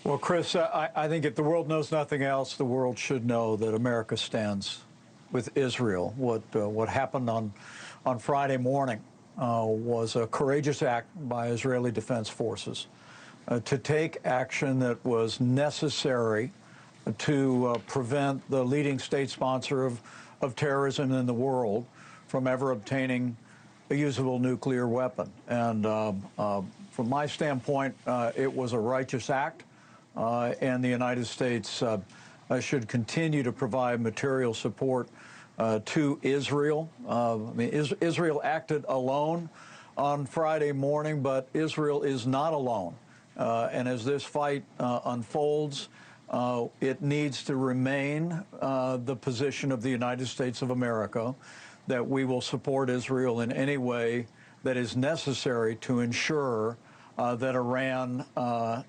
Well, Chris, I think if the world knows nothing else, the world should know that America stands with Israel. What happened on Friday morning was a courageous act by Israeli Defense Forces to take action that was necessary to prevent the leading state sponsor of terrorism in the world from ever obtaining a usable nuclear weapon. And from my standpoint, it was a righteous act, and the United States should continue to provide material support to Israel. Israel acted alone on Friday morning, but Israel is not alone. And as this fight unfolds, it needs to remain the position of the United States of America that we will support Israel in any way that is necessary to ensure that Iran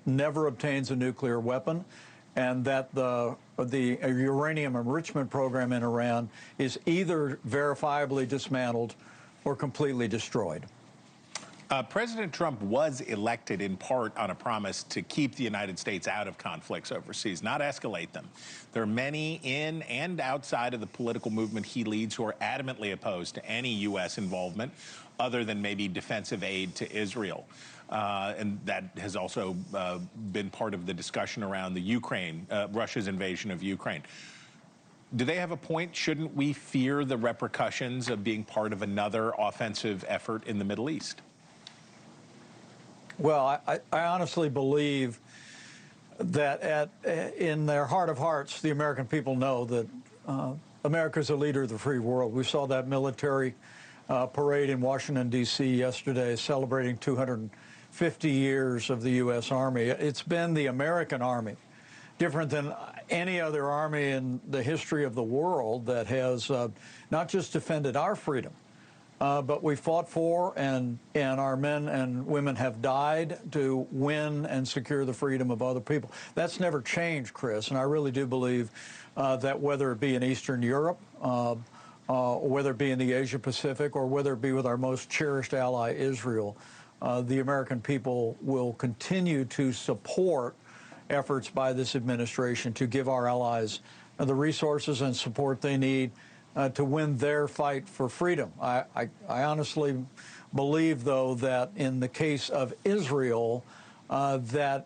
never obtains a nuclear weapon, and that the uranium enrichment program in Iran is either verifiably dismantled or completely destroyed. President Trump was elected in part on a promise to keep the United States out of conflicts overseas, not escalate them. There are many in and outside of the political movement he leads who are adamantly opposed to any U.S. involvement other than maybe defensive aid to Israel. And that has also been part of the discussion around the Russia's invasion of Ukraine. Do they have a point? Shouldn't we fear the repercussions of being part of another offensive effort in the Middle East? Well, I honestly believe that in their heart of hearts, the American people know that America is a leader of the free world. We saw that military parade in Washington, D.C. yesterday celebrating 250 years of the U.S. Army. It's been the American Army, different than any other army in the history of the world, that has not just defended our freedom, but we fought for, and our men and women have died to win and secure the freedom of other people. That's never changed, Chris, and I really do believe that whether it be in Eastern Europe, whether it be in the Asia Pacific, or whether it be with our most cherished ally, Israel, the American people will continue to support efforts by this administration to give our allies the resources and support they need to win their fight for freedom. I honestly believe, though, that in the case of Israel, that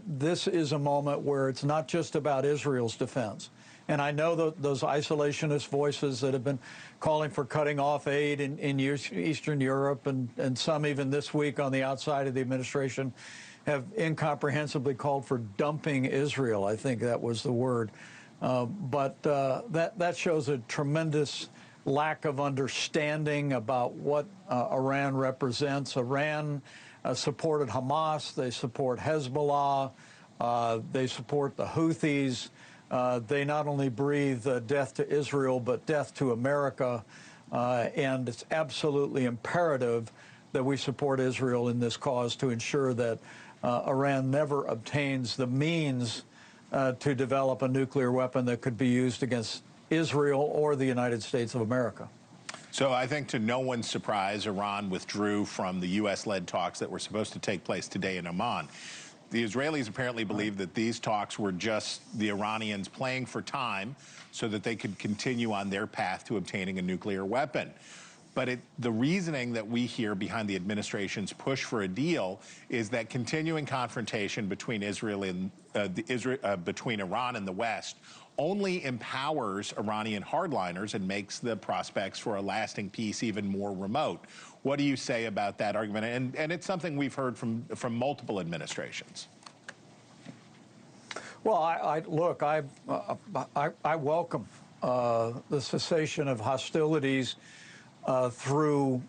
this is a moment where it's not just about Israel's defense. And I know those isolationist voices that have been calling for cutting off aid in Eastern Europe, and some even this week on the outside of the administration have incomprehensibly called for dumping Israel. I think that was the word. But that shows a tremendous lack of understanding about what Iran represents. Iran supported Hamas. They support Hezbollah. They support the Houthis. They not only breathe death to Israel, but death to America. And it's absolutely imperative that we support Israel in this cause to ensure that Iran never obtains the means to develop a nuclear weapon that could be used against Israel or the United States of America. So I think, to no one's surprise, Iran withdrew from the U.S.-led talks that were supposed to take place today in Oman. The Israelis apparently believe that these talks were just the Iranians playing for time so that they could continue on their path to obtaining a nuclear weapon. But the reasoning that we hear behind the administration's push for a deal is that continuing confrontation between between Iran and the West only empowers Iranian hardliners and makes the prospects for a lasting peace even more remote. What do you say about that argument? And it's something we've heard from multiple administrations. Well, I welcome the cessation of hostilities through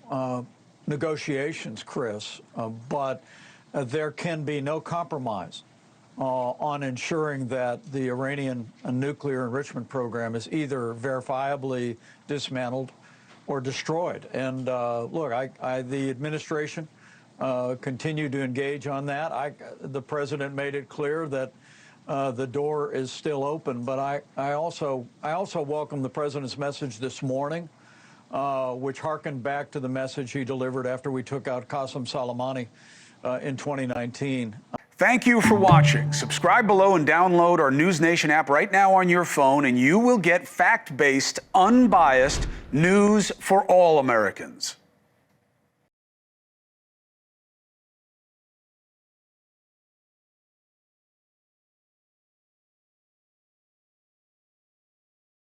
negotiations, Chris, but there can be no compromise on ensuring that the Iranian nuclear enrichment program is either verifiably dismantled or destroyed. And look, the administration continued to engage on that. The president made it clear that the door is still open, but I also welcome the president's message this morning, which harkened back to the message he delivered after we took out Qasem Soleimani in 2019. Thank you for watching. Subscribe below and download our NewsNation app right now on your phone, and you will get fact-based, unbiased news for all Americans.